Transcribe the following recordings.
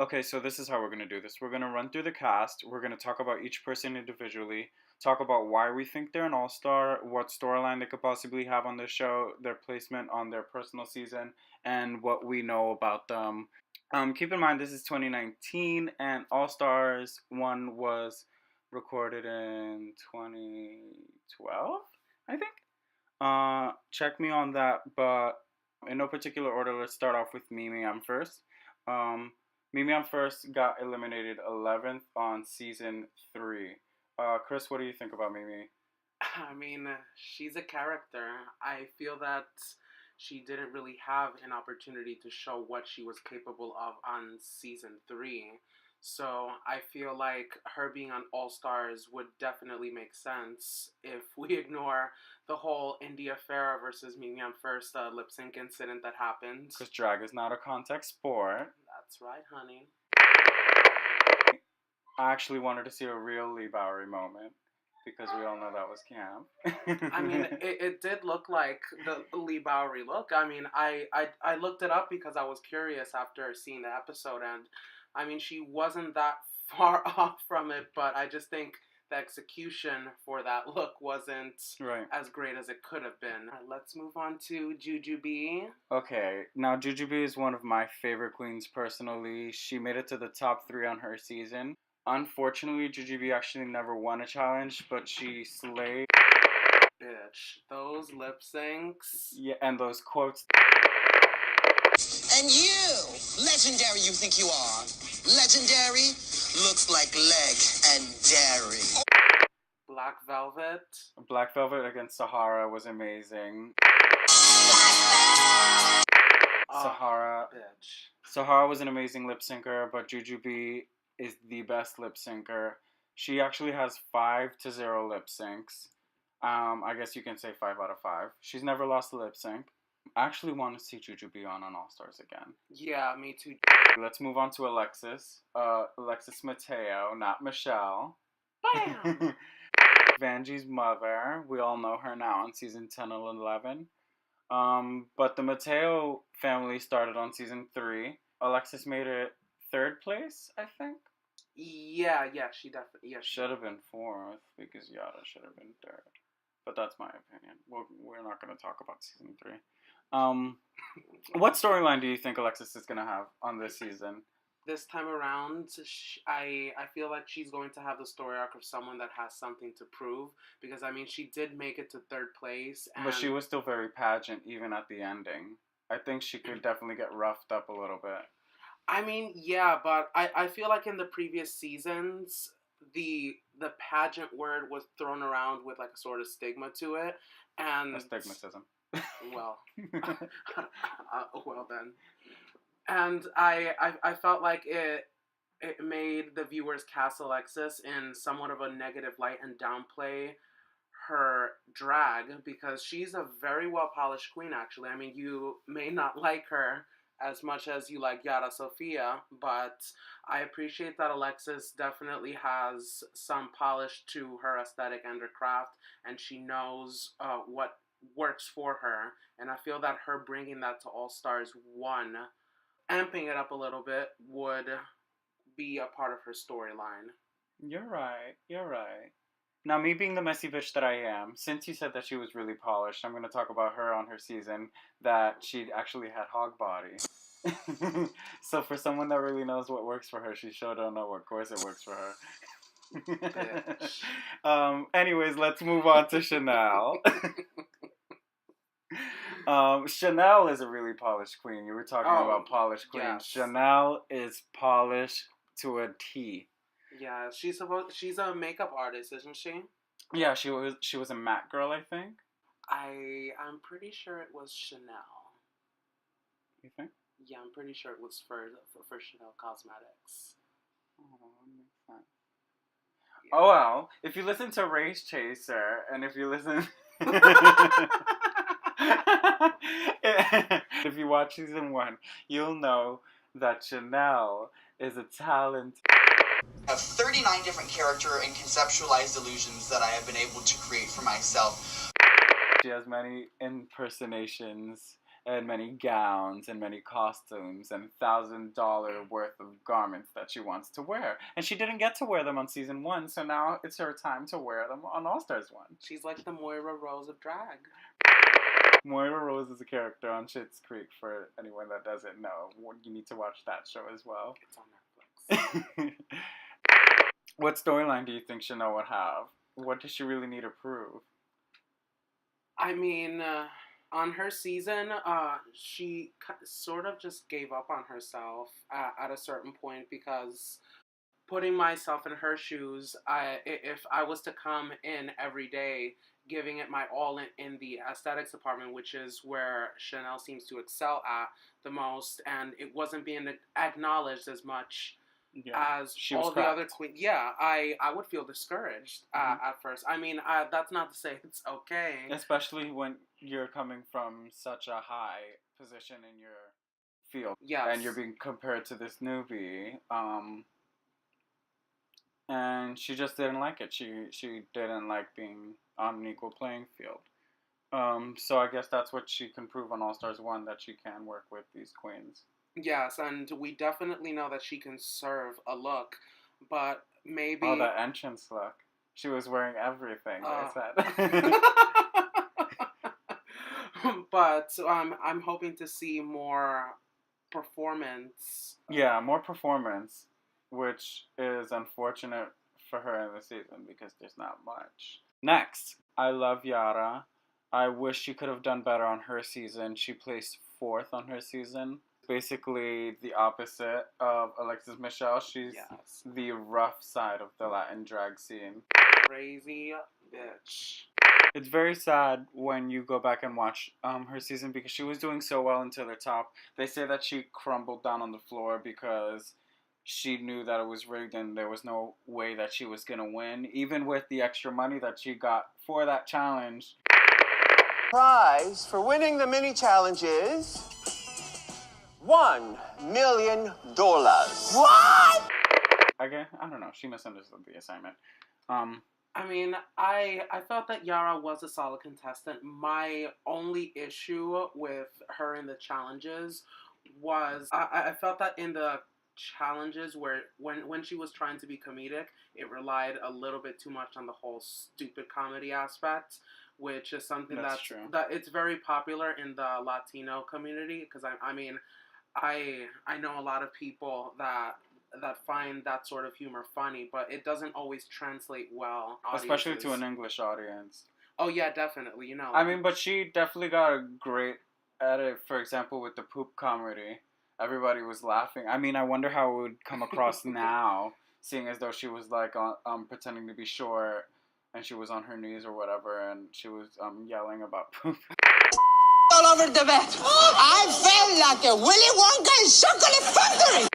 Okay, so this is how we're going to do this. We're going to run through the cast. We're going to talk about each person individually, talk about why we think they're an all-star, what storyline they could possibly have on the show, their placement on their personal season, and what we know about them. Keep in mind, this is 2019, and All-Stars 1 was recorded in 2012, I think. Check me on that, but in no particular order, let's start off with Mimi. I'm first. Mimi on first got eliminated 11th on season 3. Chris, what do you think about Mimi? I mean, she's a character. I feel that she didn't really have an opportunity to show what she was capable of on season 3. So I feel like her being on All Stars would definitely make sense if we ignore the whole India Farah versus Mimi on first lip sync incident that happened. Because drag is not a contact sport. That's right, honey. I actually wanted to see a real Lee Bowery moment, because we all know that was camp. I mean, it did look like the Lee Bowery look. I mean, I looked it up because I was curious after seeing the episode, and I mean, she wasn't that far off from it, but I just think the execution for that look wasn't as great as it could have been. Let's move on to Jujubee. Okay, now Jujubee is one of my favorite queens personally. She made it to the top 3 on her season. Unfortunately, Jujubee actually never won a challenge, but she slayed. Bitch, those lip syncs. Yeah, and those quotes. And you, legendary you think you are. Legendary looks like leg and dairy. Black Velvet. Black Velvet against Sahara was amazing. Sahara. Bitch. Sahara was an amazing lip syncer, but Jujubee is the best lip syncer. She actually has 5-0 lip syncs. I guess you can say 5 out of 5. She's never lost a lip sync. I actually want to see Jujubee on All Stars again. Yeah, me too. Let's move on to Alexis. Alexis Mateo, not Michelle. Bam! Vanjie's mother. We all know her now on season 10 and 11. But the Mateo family started on season 3. Alexis made it 3rd place, I think. Yeah, she definitely. Yeah, should have been 4th because Yara should have been 3rd. But that's my opinion. We're not going to talk about season 3. What storyline do you think Alexis is going to have on this season? This time around, I feel like she's going to have the story arc of someone that has something to prove. Because, I mean, she did make it to 3rd place. But she was still very pageant even at the ending. I think she could definitely get roughed up a little bit. I mean, yeah, but I feel like in the previous seasons, the pageant word was thrown around with like a sort of stigma to it. And astigmatism. Well, well then. And I felt like it made the viewers cast Alexis in somewhat of a negative light and downplay her drag, because she's a very well-polished queen, actually. I mean, you may not like her as much as you like Yara Sofia, but I appreciate that Alexis definitely has some polish to her aesthetic and her craft, and she knows what works for her. And I feel that her bringing that to All Stars 1, amping it up a little bit, would be a part of her storyline. You're right. Now, me being the messy bitch that I am, since you said that she was really polished, I'm going to talk about her on her season, that she actually had hog body. So for someone that really knows what works for her, she sure don't know what corset works for her. Anyways, let's move on to Chanel. Chanel is a really polished queen. You were talking about polished queens. Yes. Chanel is polished to a T. Yeah, she's a makeup artist, isn't she? Yeah, she was a matte girl, I think. I'm pretty sure it was Chanel. You think? Yeah, I'm pretty sure it was for Chanel Cosmetics. Oh, that makes sense. Yeah. Oh well, if you listen to Race Chaser, and if you listen if you watch season 1, you'll know that Chanel is a talent. I have 39 different character and conceptualized illusions that I have been able to create for myself. She has many impersonations and many gowns and many costumes and $1,000 worth of garments that she wants to wear. And she didn't get to wear them on season 1, so now it's her time to wear them on All Stars 1. She's like the Moira Rose of drag. Moira Rose is a character on Schitt's Creek for anyone that doesn't know. You need to watch that show as well. It's on Netflix. What storyline do you think Chanel would have? What does she really need to prove? I mean, on her season, she sort of just gave up on herself at a certain point, because putting myself in her shoes, if I was to come in every day giving it my all in the aesthetics department, which is where Chanel seems to excel at the most, and it wasn't being acknowledged as much as all the other queens. Yeah, I would feel discouraged at first. I mean, that's not to say it's okay. Especially when you're coming from such a high position in your field. Yes. And you're being compared to this newbie. And she just didn't like it. She didn't like being on an equal playing field. So I guess that's what she can prove on All Stars 1, that she can work with these queens. Yes, and we definitely know that she can serve a look, but maybe... Oh, the entrance look. She was wearing everything, they said. But I'm hoping to see more performance. Yeah, more performance, which is unfortunate for her in the season because there's not much. Next, I love Yara. I wish she could have done better on her season. She placed 4th on her season. Basically the opposite of Alexis Michelle. She's the rough side of the Latin drag scene. Crazy bitch. It's very sad when you go back and watch her season, because she was doing so well until the top. They say that she crumbled down on the floor because she knew that it was rigged and there was no way that she was going to win, even with the extra money that she got for that challenge. Prize for winning the mini challenge is $1 million. What? Again, I don't know. She misunderstood the assignment. I mean, I felt that Yara was a solid contestant. My only issue with her in the challenges was I felt that in the challenges where when she was trying to be comedic, it relied a little bit too much on the whole stupid comedy aspect, which is something that it's very popular in the Latino community, because I know a lot of people that find that sort of humor funny, but it doesn't always translate well. Especially to an English audience. Oh yeah, definitely. You know. I mean, but she definitely got a great edit. For example, with the poop comedy, everybody was laughing. I mean, I wonder how it would come across now, seeing as though she was like pretending to be short, and she was on her knees or whatever, and she was yelling about poop. All over the bed. I felt like a Willy Wonka in Chocolate Factory.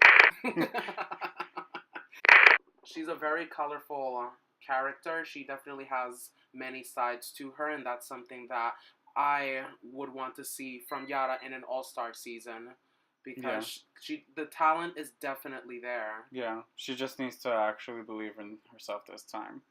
She's a very colorful character. She definitely has many sides to her, and that's something that I would want to see from Yara in an all-star season, because the talent is definitely there. Yeah, she just needs to actually believe in herself this time.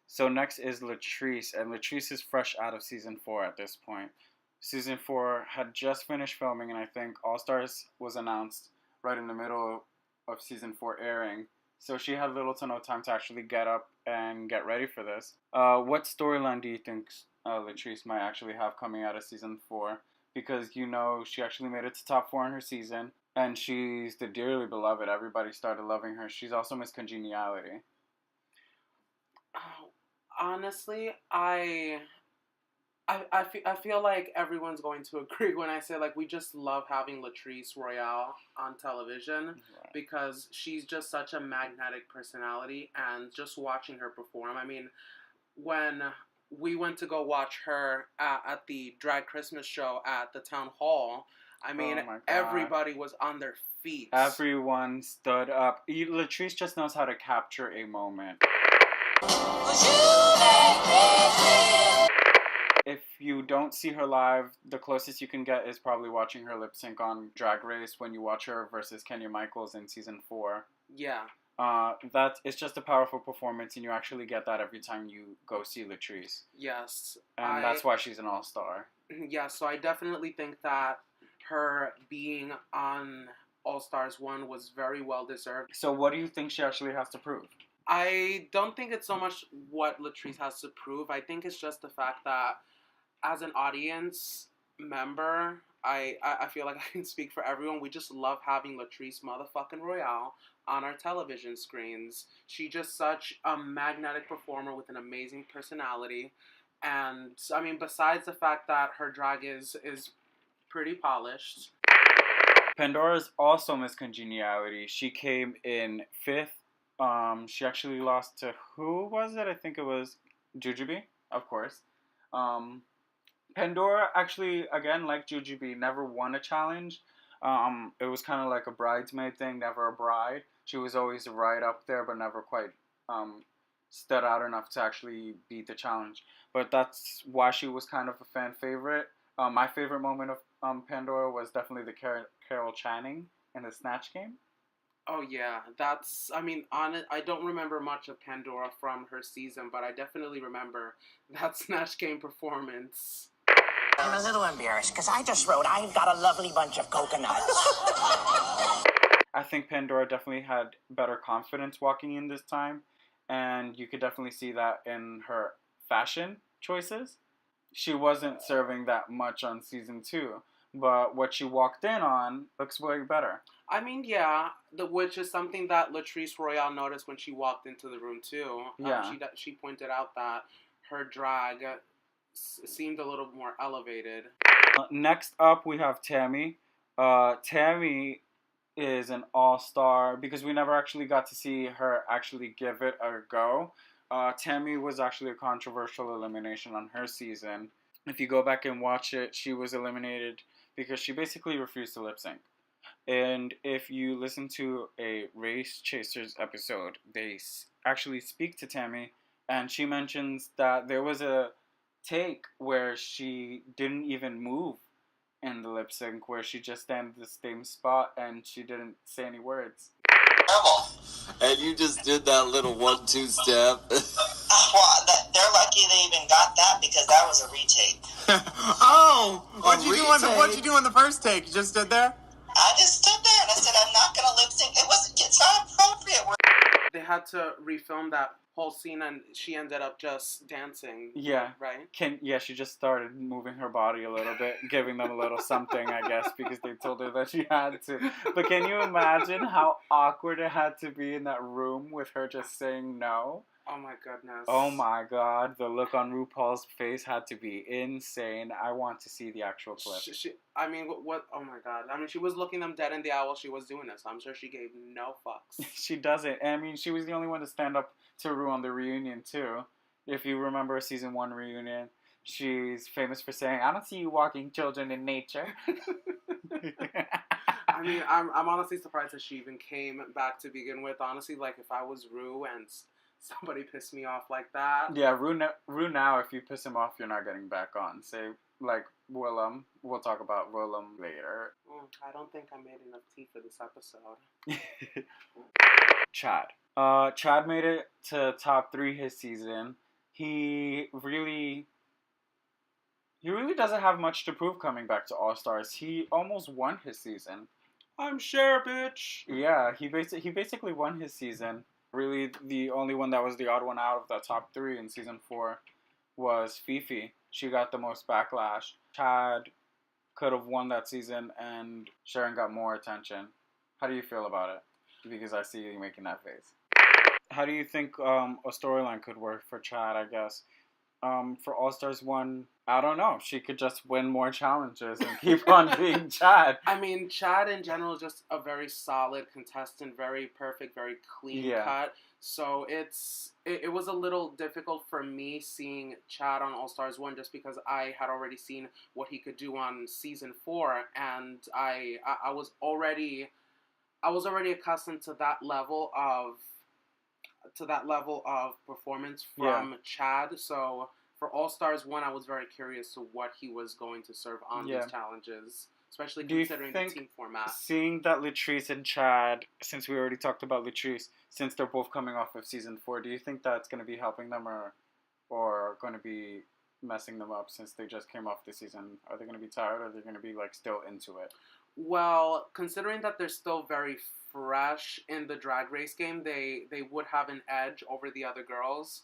So next is Latrice, and Latrice is fresh out of season 4 at this point. Season 4 had just finished filming, and I think All Stars was announced right in the middle of season 4 airing. So she had little to no time to actually get up and get ready for this. What storyline do you think Latrice might actually have coming out of season 4? Because, you know, she actually made it to top 4 in her season, and she's the dearly beloved. Everybody started loving her. She's also Miss Congeniality. Honestly, I feel like everyone's going to agree when I say, like, we just love having Latrice Royale on television, because she's just such a magnetic personality, and just watching her perform. I mean, when we went to go watch her at the Drag Christmas show at the town hall, I mean, everybody was on their feet. Everyone stood up. Latrice just knows how to capture a moment. If you don't see her live, the closest you can get is probably watching her lip sync on Drag Race when you watch her versus Kenya Michaels in season 4. Yeah, It's just a powerful performance, and you actually get that every time you go see Latrice. Yes. And that's why she's an all-star. Yeah, so I definitely think that her being on All Stars 1 was very well deserved. So what do you think she actually has to prove? I don't think it's so much what Latrice has to prove. I think it's just the fact that as an audience member, I feel like I can speak for everyone. We just love having Latrice motherfucking Royale on our television screens. She's just such a magnetic performer with an amazing personality. And I mean, besides the fact that her drag is pretty polished. Pandora's also Miss Congeniality. She came in 5th. She actually lost to, who was it? I think it was Jujubee, of course. Pandora actually, again, like Jujubee, never won a challenge. It was kind of like a bridesmaid thing, never a bride. She was always right up there, but never quite stood out enough to actually beat the challenge. But that's why she was kind of a fan favorite. My favorite moment of Pandora was definitely the Carol Channing in the Snatch Game. Oh yeah, that's. I mean, I don't remember much of Pandora from her season, but I definitely remember that Snatch Game performance. I'm a little embarrassed because I just wrote, "I've got a lovely bunch of coconuts." I think Pandora definitely had better confidence walking in this time, and you could definitely see that in her fashion choices. She wasn't serving that much on season 2, but what she walked in on looks way better. I mean, yeah, which is something that Latrice Royale noticed when she walked into the room too. Yeah. She pointed out that her drag seemed a little more elevated. Next up, we have Tammy. Tammy is an all-star because we never actually got to see her actually give it a go. Tammy was actually a controversial elimination on her season. If you go back and watch it, she was eliminated because she basically refused to lip sync. And if you listen to a Race Chasers episode, they actually speak to Tammy, and she mentions that there was a take where she didn't even move in the lip sync, where she just stand in the same spot and she didn't say any words. And you just did that little 1-2 step. Well, they're lucky they even got that because that was a retake. Oh! What'd you do on the first take? You just stood there? I just stood there and I said, I'm not going to lip sync. It's not appropriate. They had to refilm that whole scene and she ended up just dancing. Yeah. Right? She just started moving her body a little bit, giving them a little something, I guess, because they told her that she had to. But can you imagine how awkward it had to be in that room with her just saying no? Oh my goodness. Oh my god, the look on RuPaul's face had to be insane. I want to see the actual clip. I mean, what? Oh my god. I mean, she was looking them dead in the eye while she was doing this. I'm sure she gave no fucks. She doesn't. I mean, she was the only one to stand up to Ru on the reunion, too. If you remember season 1 reunion, she's famous for saying, "I don't see you walking children in nature." I mean, I'm honestly surprised that she even came back to begin with. Honestly, like, if I was Ru and somebody pissed me off like that. Yeah, Ru now, if you piss him off, you're not getting back on. Say, like, Willem. We'll talk about Willem later. I don't think I made enough tea for this episode. Chad. Chad made it to top 3 his season. He really doesn't have much to prove coming back to All Stars. He almost won his season. I'm sure, bitch. Yeah, he basically won his season. Really, the only one that was the odd one out of the top 3 in season 4 was Fifi. She got the most backlash. Chad could have won that season, and Sharon got more attention. How do you feel about it? Because I see you making that face. How do you think a storyline could work for Chad, I guess? For All Stars 1, I don't know. She could just win more challenges and keep on being Chad. I mean, Chad in general is just a very solid contestant, very perfect, very clean cut. So it was a little difficult for me seeing Chad on All Stars 1 just because I had already seen what he could do on season 4, and I was already accustomed to that level of performance from Chad. So for All Stars 1, I was very curious to what he was going to serve on these challenges. especially Do you considering the think team format. seeing that Latrice and Chad, since we already talked about Latrice, since they're both coming off of season 4, do you think that's going to be helping them or going to be messing them up since they just came off the season? Are they going to be tired, or are they going to be like still into it? Well, considering that they're still very fresh in the Drag Race game, they would have an edge over the other girls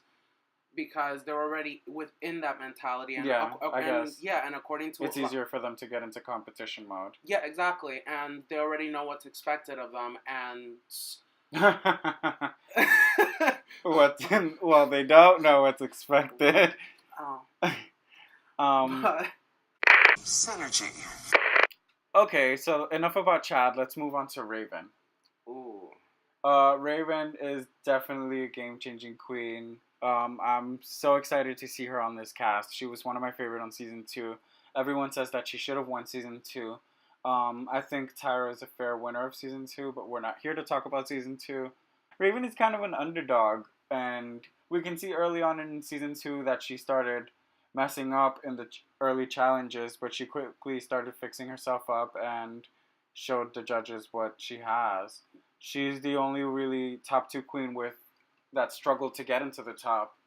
because they're already within that mentality. And, Yeah, I guess. Yeah, and according to It's easier for them to get into competition mode. Yeah, exactly, and they already know what's expected of them, and Well, they don't know what's expected. But Synergy. Okay, so enough about Chad. Let's move on to Raven. ooh, Raven is definitely a game-changing queen. I'm so excited to see her on this cast. She was one of my favorite on season 2. Everyone says that she should have won season 2. I think Tyra is a fair winner of season 2, but we're not here to talk about season 2. Raven is kind of an underdog, and we can see early on in season 2 that she started messing up in the early challenges, but she quickly started fixing herself up and showed the judges what she has. She's the only really top 2 queen with that struggled to get into the top.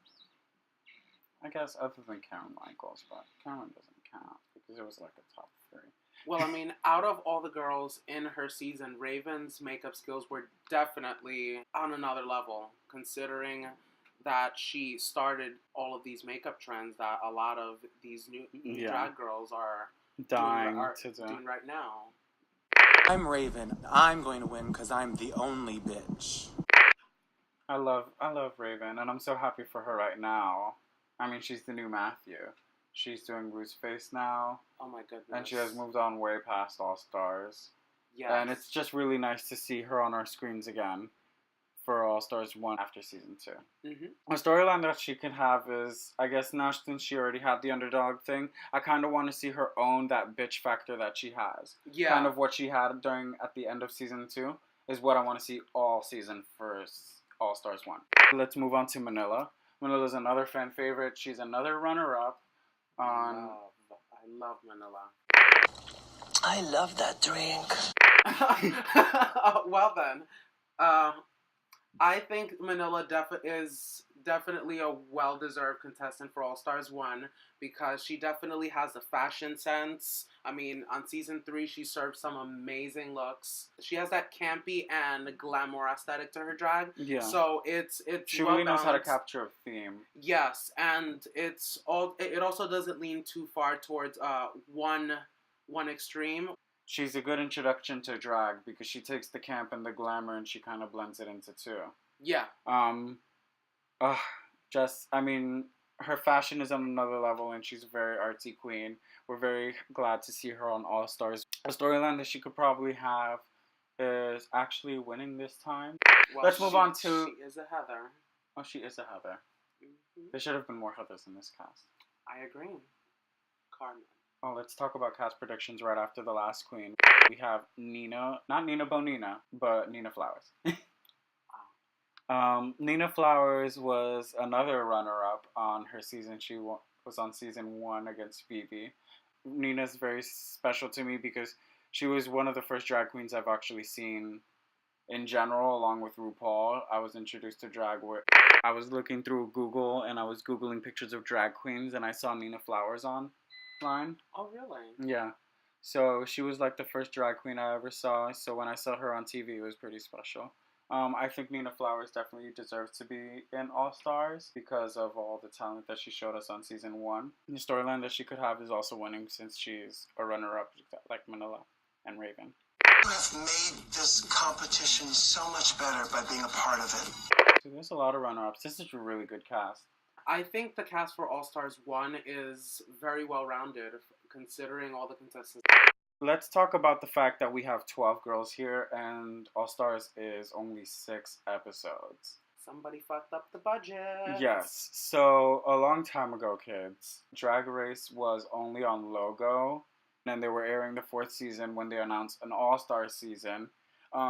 I guess other than Cameron Michaels, but Cameron doesn't count because it was like a top 3. well, I mean, out of all the girls in her season, Raven's makeup skills were definitely on another level, considering that she started all of these makeup trends that a lot of these new drag girls are Dying doing right now. I'm Raven. I'm going to win because I'm the only bitch. I love Raven, and I'm so happy for her right now. I mean, she's the new Matthew. She's doing Rue's Face now. Oh my goodness. And she has moved on way past All Stars. Yeah. And it's just really nice to see her on our screens again for All Stars 1 after season 2. Mm-hmm. A storyline that she can have is, I guess now since she already had the underdog thing, I kind of want to see her own that bitch factor that she has. Yeah. Kind of what she had at the end of season 2 is what I want to see all season for All Stars 1. Let's move on to Manila. Manila's another fan favorite. She's another runner-up on... I love Manila. I love that drink. Well then, I think Manila is definitely a well-deserved contestant for All Stars 1 because she definitely has the fashion sense. I mean, on season 3, she served some amazing looks. She has that campy and glamour aesthetic to her drag. Yeah. So it's she really knows how to capture a theme. Yes, and it also doesn't lean too far towards one extreme. She's a good introduction to drag because she takes the camp and the glamour and she kind of blends it into 2. Yeah. Her fashion is on another level and she's a very artsy queen. We're very glad to see her on All Stars. A storyline that she could probably have is actually winning this time. Well, Let's move on to... She is a Heather. Oh, she is a Heather. Mm-hmm. There should have been more Heathers in this cast. I agree. Carmen. Oh, let's talk about cast predictions right after the last queen. We have Nina, not Nina Bonina, but Nina Flowers. Nina Flowers was another runner-up on her season. She was on season 1 against Phoebe. Nina's very special to me because she was one of the first drag queens I've actually seen in general, along with Rupaul. I was introduced to drag where I was looking through Google and I was Googling pictures of drag queens and I saw Nina Flowers online. Oh, really? Yeah. So she was like the first drag queen I ever saw. So when I saw her on TV, it was pretty special. I think Nina Flowers definitely deserves to be in All Stars because of all the talent that she showed us on season 1. The storyline that she could have is also winning since she's a runner-up like Manila and Raven. You have made this competition so much better by being a part of it. So there's a lot of runner-ups. This is a really good cast. I think the cast for All Stars 1 is very well-rounded, considering all the contestants. Let's talk about the fact that we have 12 girls here, and All Stars is only 6 episodes. Somebody fucked up the budget. Yes. So, a long time ago, kids, Drag Race was only on Logo, and they were airing the 4th season when they announced an All Star season.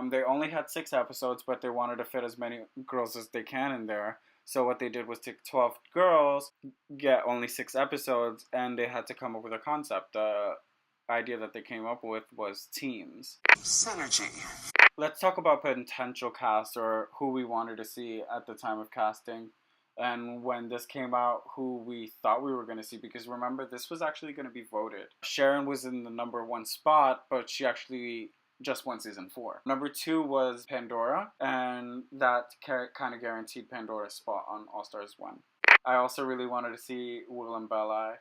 They only had 6 episodes, but they wanted to fit as many girls as they can in there. So what they did was take 12 girls, get only 6 episodes, and they had to come up with a concept. idea that they came up with was teams. Synergy. Let's talk about potential cast or who we wanted to see at the time of casting. And when this came out, who we thought we were going to see, because remember, this was actually going to be voted. Sharon was in the number 1 spot, but she actually just won season 4. Number 2 was Pandora, and that kind of guaranteed Pandora's spot on All Stars 1. I also really wanted to see William Belli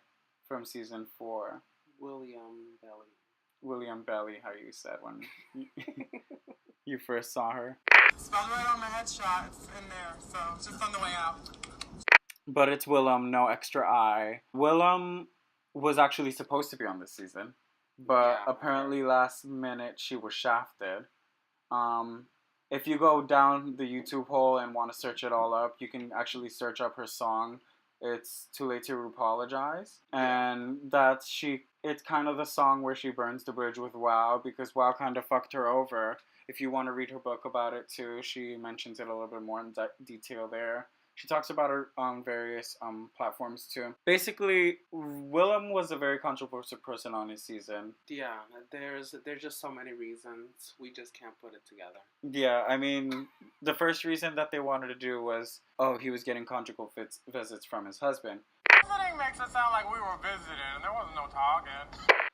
from season 4. William Belli, how you said when you first saw her. Spelled right on my headshot. It's in there, so it's just on the way out. But it's Willem, no extra I. Willem was actually supposed to be on this season, but apparently last minute she was shafted. If you go down the YouTube hole and want to search it all up, you can actually search up her song. It's Too Late to Apologize. And it's kind of the song where she burns the bridge with WoW, because WoW kind of fucked her over. If you want to read her book about it too, she mentions it a little bit more in detail there. She talks about it on various platforms too. Basically, Willem was a very controversial person on his season. Yeah, there's just so many reasons. We just can't put it together. Yeah, I mean, the first reason that they wanted to do was, he was getting conjugal visits from his husband. Visiting makes it sound like we were visiting. There wasn't no talking.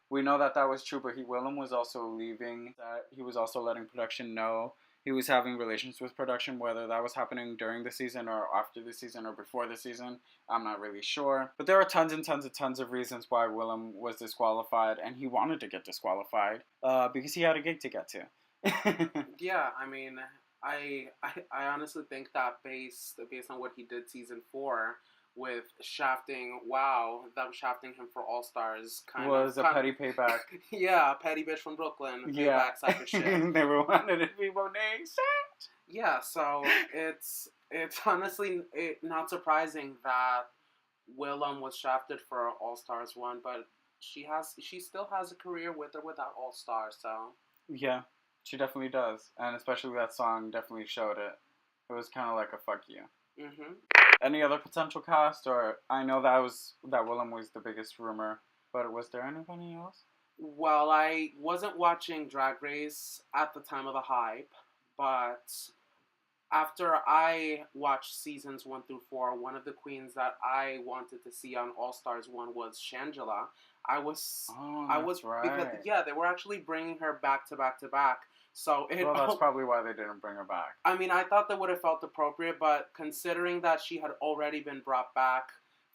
We know that was true, but Willem was also leaving. That he was also letting production know he was having relations with production, whether that was happening during the season or after the season or before the season. I'm not really sure. But there are tons of reasons why Willem was disqualified, and he wanted to get disqualified because he had a gig to get to. Yeah, I mean, I honestly think that based on what he did season 4, with shafting them shafting him for All Stars was a petty payback. Yeah, petty bitch from Brooklyn. Yeah. Payback type of shit. They were wanted to be Monet. Yeah, so it's honestly not surprising that Willem was shafted for All Stars 1, but she still has a career with or without All Stars, so. Yeah, she definitely does. And especially that song definitely showed it. It was kind of like a fuck you. Mm-hmm. Any other potential cast? Or I know that Willem was the biggest rumor, but was there anybody else? Well, I wasn't watching Drag Race at the time of the hype, but after I watched seasons 1 through 4, one of the queens that I wanted to see on All Stars 1 was Shangela. I was right. Because, they were actually bringing her back to back to back. So that's probably why they didn't bring her back. I mean, I thought that would have felt appropriate, but considering that she had already been brought back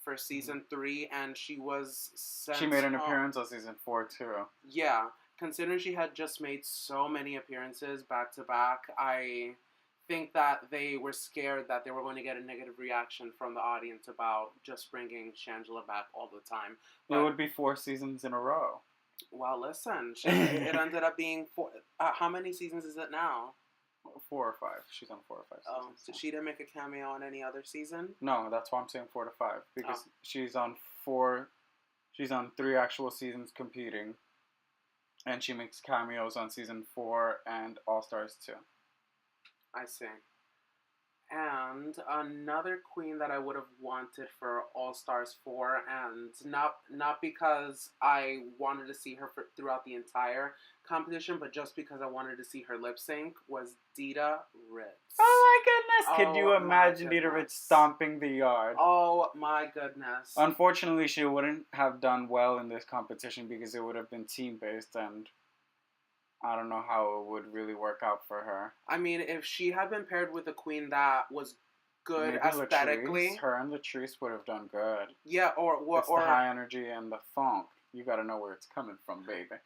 for season 3 and she was sent she made an appearance on season 4 too. Yeah, considering she had just made so many appearances back to back, I think that they were scared that they were going to get a negative reaction from the audience about just bringing Shangela back all the time. But it would be 4 seasons in a row. Well, listen, it ended up being 4. How many seasons is it now? 4 or 5. She's on 4 or 5 seasons. So she didn't make a cameo on any other season? No, that's why I'm saying 4 to 5. Because she's on 4. She's on 3 actual seasons competing. And she makes cameos on season 4 and All Stars 2. I see. And another queen that I would have wanted for All Stars 4, and not because I wanted to see her throughout the entire competition, but just because I wanted to see her lip sync, was Dita Ritz. Oh my goodness! Could you imagine Dita Ritz stomping the yard? Oh my goodness. Unfortunately, she wouldn't have done well in this competition because it would have been team-based, and I don't know how it would really work out for her. I mean, if she had been paired with a queen that was good maybe aesthetically, Latrice, her and Latrice would have done good. Yeah, or the high energy and the funk. You got to know where it's coming from, baby.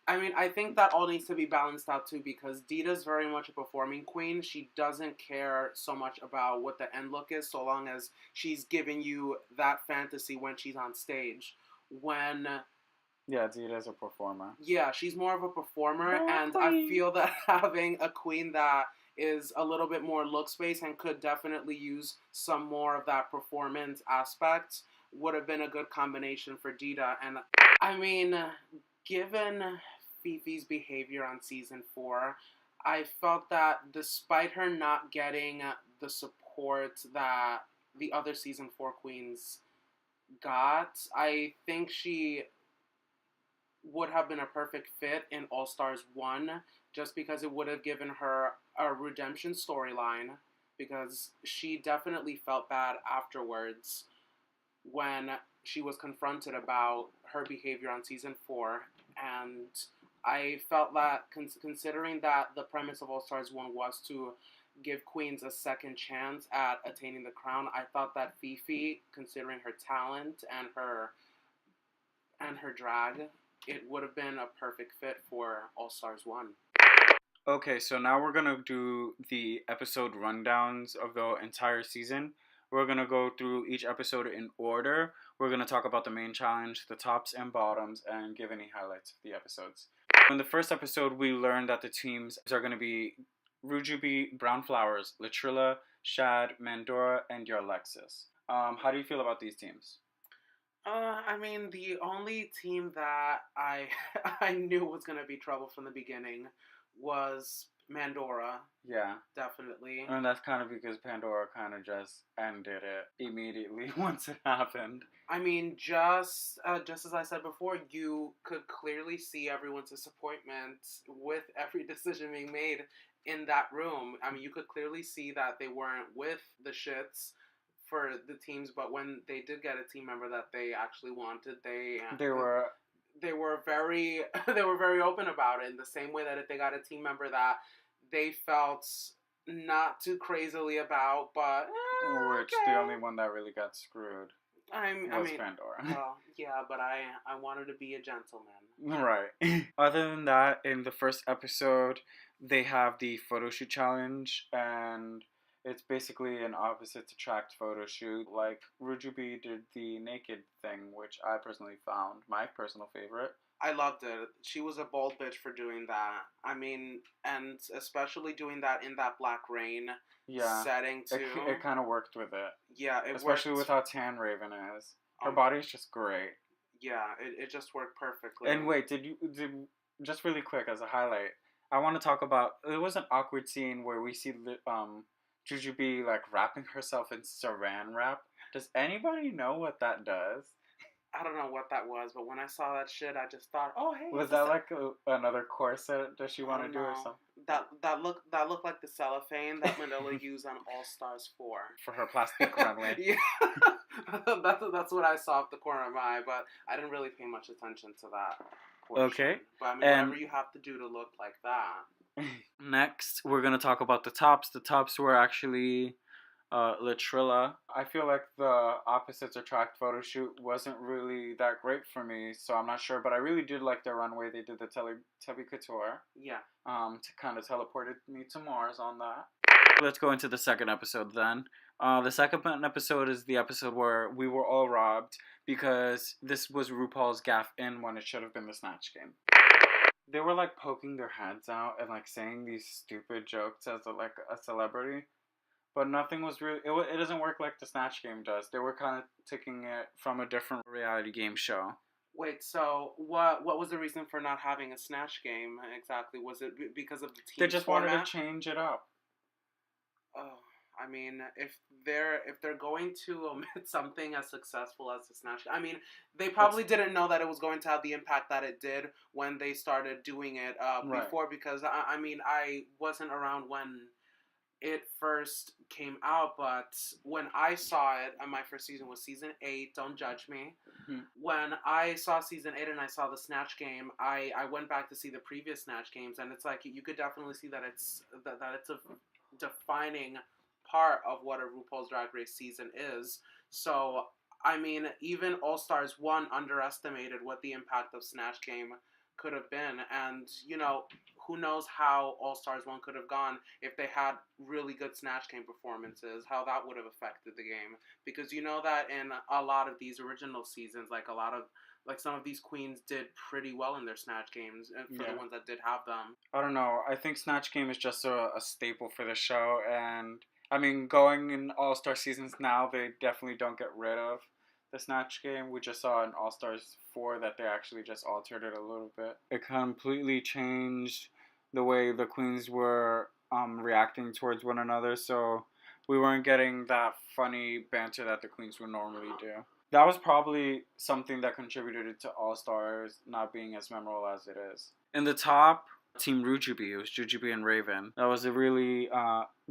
I mean, I think that all needs to be balanced out too, because Dita's very much a performing queen. She doesn't care so much about what the end look is, so long as she's giving you that fantasy when she's on stage. Yeah, Dita's a performer. Yeah, she's more of a performer, and I feel that having a queen that is a little bit more looks-based and could definitely use some more of that performance aspect would have been a good combination for Dita. And I mean, given Fifi's behavior on season 4, I felt that despite her not getting the support that the other season 4 queens got, I think she would have been a perfect fit in All Stars 1, just because it would have given her a redemption storyline, because she definitely felt bad afterwards when she was confronted about her behavior on season 4, and I felt that considering that the premise of All Stars 1 was to give queens a second chance at attaining the crown, I thought that Fifi, considering her talent and her drag, it would have been a perfect fit for All Stars 1. Okay, so now we're gonna do the episode rundowns of the entire season. We're gonna go through each episode in order. We're gonna talk about the main challenge, the tops and bottoms, and give any highlights of the episodes. In the first episode, we learned that the teams are gonna be Rujubi, Brown Flowers, Latrilla, Shad, Mandora, and your Alexis. How do you feel about these teams? I mean, the only team that I I knew was gonna be trouble from the beginning was Mandora. Yeah. Definitely. And that's kind of because Pandora kind of just ended it immediately once it happened. I mean, just as I said before, you could clearly see everyone's disappointment with every decision being made in that room. I mean, you could clearly see that they weren't with the shits for the teams, but when they did get a team member that they actually wanted, they were very they were very open about it, in the same way that if they got a team member that they felt not too crazily about, but which okay. The only one that really got screwed I mean, Pandora. Well, yeah, but I wanted to be a gentleman. Right. Other than that, in the first episode, they have the photo shoot challenge, and it's basically an opposites attract photo shoot. Like, Rujubi did the naked thing, which I personally found my personal favorite. I loved it. She was a bold bitch for doing that. I mean, and especially doing that in that black rain setting, too. It kind of worked with it. Yeah, especially with how tan Raven is. Her body's just great. Yeah, it just worked perfectly. And wait, just really quick as a highlight, I want to talk about, there was an awkward scene where we see Jujubee like wrapping herself in saran wrap. Does anybody know what that does? I don't know what that was, but when I saw that shit, I just thought, oh hey. Was that like another corset? Does she want to do or something? That looked like the cellophane that Manila used on All Stars 4 for her plastic runway. Yeah, that's what I saw off the corner of my eye, but I didn't really pay much attention to that portion. Okay, but I mean, whatever you have to do to look like that. Next, we're gonna talk about the tops. The tops were actually Latrilla. I feel like the opposites attract photo shoot wasn't really that great for me, so I'm not sure, but I really did like their runway. They did the Tubby Couture. Yeah. To kind of teleported me to Mars on that. Let's go into the second episode then. The second episode is the episode where we were all robbed because this was RuPaul's gaff in when it should have been the Snatch Game. They were like poking their heads out and like saying these stupid jokes as a celebrity. But nothing was really... It doesn't work like the Snatch Game does. They were kind of taking it from a different reality game show. Wait, so what was the reason for not having a Snatch Game exactly? Was it because of the team? They just wanted to change it up. Oh, I mean, if they're going to omit something as successful as the Snatch Game, I mean, they probably didn't know that it was going to have the impact that it did when they started doing it before, because, I mean, I wasn't around when it first came out, but when I saw it, my first season was season 8, don't judge me. Mm-hmm. When I saw season 8 and I saw the Snatch Game, I went back to see the previous Snatch Games, and it's like, you could definitely see that it's a defining part of what a RuPaul's Drag Race season is. So, I mean, even All Stars 1 underestimated what the impact of Snatch Game could have been, and, you know, who knows how All Stars 1 could have gone if they had really good Snatch Game performances, how that would have affected the game. Because you know that in a lot of these original seasons, some of these queens did pretty well in their Snatch Games, for the ones that did have them. I don't know. I think Snatch Game is just a staple for the show, and, I mean, going in All-Star seasons now, they definitely don't get rid of the Snatch Game. We just saw in All-Stars 4 that they actually just altered it a little bit. It completely changed the way the queens were reacting towards one another, so we weren't getting that funny banter that the queens would normally do. That was probably something that contributed to All Stars not being as memorable as it is. In the top, Team Rujubi. It was Jujubee and Raven. That was a really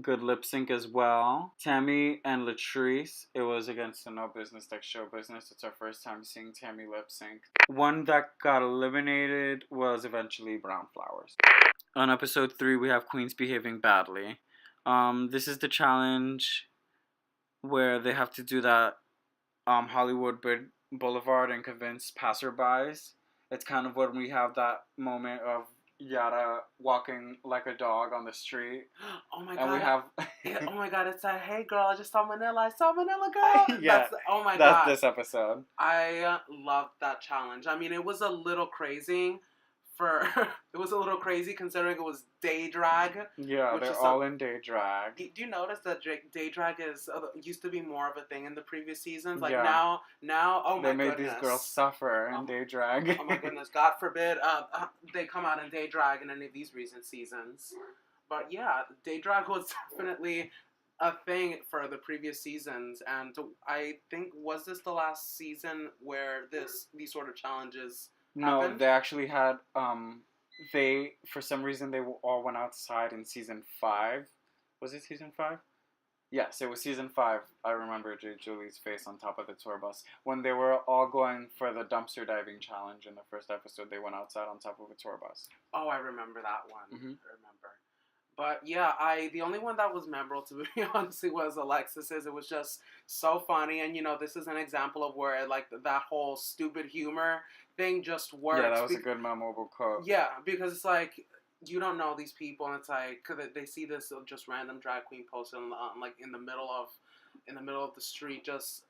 good lip sync as well. Tammy and Latrice. It was against the No Business Like Show Business. It's our first time seeing Tammy lip sync. One that got eliminated was eventually Brown Flowers. On episode 3, we have Queens Behaving Badly. This is the challenge where they have to do that Hollywood Boulevard and convince passerbys. It's kind of when we have that moment of Yara walking like a dog on the street. Oh my and god! And we have. Oh my god! It's like, hey girl, I just saw Manila. I saw Manila, girl. Yeah. Oh my god. That's this episode. I loved that challenge. I mean, it was a little crazy. It was a little crazy considering it was day drag. Yeah, they're all in day drag. Do you notice that day drag used to be more of a thing in the previous seasons? Like Yeah. now, oh my goodness. They made these girls suffer in day drag. Oh my goodness, God forbid they come out in day drag in any of these recent seasons. But yeah, day drag was definitely a thing for the previous seasons, and I think, was this the last season where these sort of challenges happened? No, they actually had they, for some reason, they all went outside in season 5. Was it season 5? Yes, it was season 5. I remember Julie's face on top of the tour bus. When they were all going for the dumpster diving challenge in the first episode, they went outside on top of a tour bus. Oh, I remember that one. Mm-hmm. I remember. But yeah, the only one that was memorable, to be honest, was Alexis's. It was just so funny, and this is an example of where like that whole stupid humor thing just works. Yeah, that was a good memorable quote. Yeah, because it's like, you don't know these people, and it's like, cause they see this just random drag queen posted like in the middle of the street, just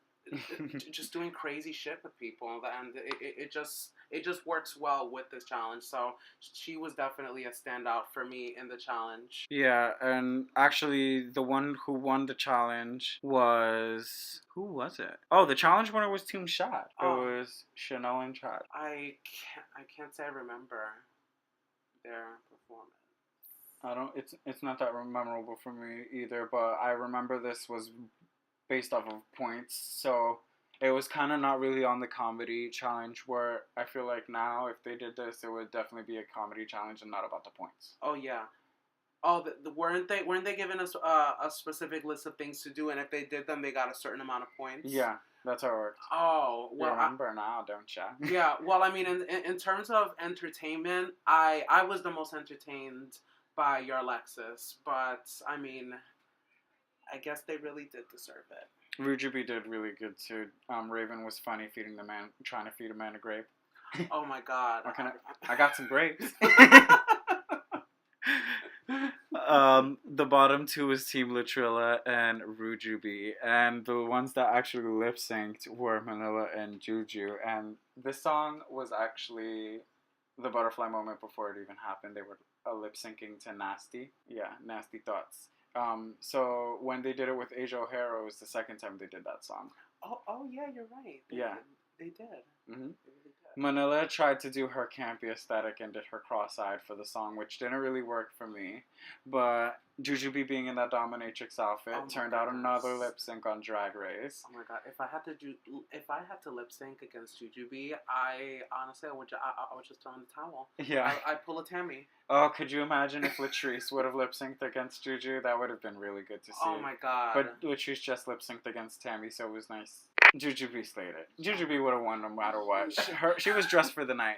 doing crazy shit with people, and it just works well with this challenge. So she was definitely a standout for me in the challenge. Yeah, and actually the one who won the challenge was, who was it? Oh, the challenge winner was Team Shad. It was Chanel and Chad. I can't say I remember their performance. It's not that memorable for me either, but I remember this was based off of points, so it was kind of not really on the comedy challenge, where I feel like now if they did this, it would definitely be a comedy challenge and not about the points. Oh yeah. Oh, weren't they giving us a specific list of things to do, and if they did them, they got a certain amount of points? Yeah, that's how it worked. Oh, well, you remember now, don't you? Yeah, well, I mean, in terms of entertainment, I was the most entertained by your Alexis, but I mean, I guess they really did deserve it. Rujubi did really good too. Raven was funny trying to feed a man a grape. Oh my god. I got some grapes. The bottom two was Team Latrilla and Rujubi, and the ones that actually lip synced were Manila and Juju. And this song was actually the butterfly moment before it even happened. They were lip syncing to Nasty. Yeah, Nasty Thoughts. So when they did it with Asia O'Hara, it was the second time they did that song. Oh yeah, you're right. They did. Mm-hmm. Manila tried to do her campy aesthetic and did her cross-eyed for the song, which didn't really work for me. But Jujubee being in that dominatrix outfit turned out another lip sync on Drag Race. Oh my god! If I had to lip sync against Jujubee, I honestly would just throw in the towel. Yeah, I'd pull a Tammy. Oh, could you imagine if Latrice would have lip synced against Juju? That would have been really good to see. Oh my god! But Latrice just lip synced against Tammy, so it was nice. Jujubee slayed it. Jujubee would have won no matter what. She was dressed for the night.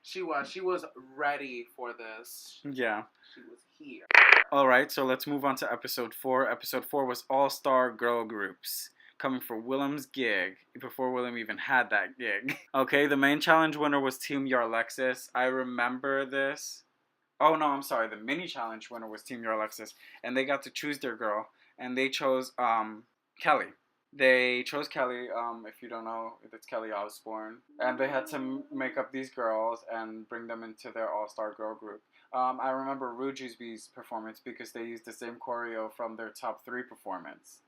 She was ready for this. Yeah. She was here. Alright, so let's move on to episode 4. Episode 4 was All-Star Girl Groups, coming for Willem's gig, before Willem even had that gig. Okay, the main challenge winner was Team Yarlexis. I remember this. Oh no, I'm sorry, the mini challenge winner was Team Yarlexis, and they got to choose their girl, and they chose Kelly. They chose Kelly, if you don't know, it's Kelly Osbourne. And they had to make up these girls and bring them into their all-star girl group. I remember Rujubee's performance because they used the same choreo from their top 3 performance.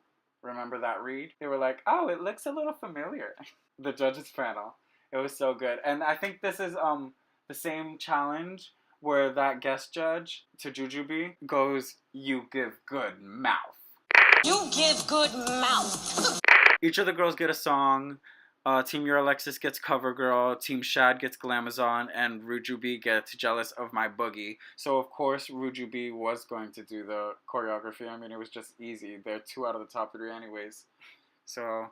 Remember that read? They were like, oh, it looks a little familiar. The judges panel. It was so good. And I think this is the same challenge where that guest judge to Jujubee goes, you give good mouth. You give good mouth. Each of the girls get a song. Team Your Alexis gets CoverGirl, Team Shad gets Glamazon, and Rujubi gets Jealous of My Boogie. So, of course, Rujubi was going to do the choreography. I mean, it was just easy. They're 2 out of the top 3 anyways. So,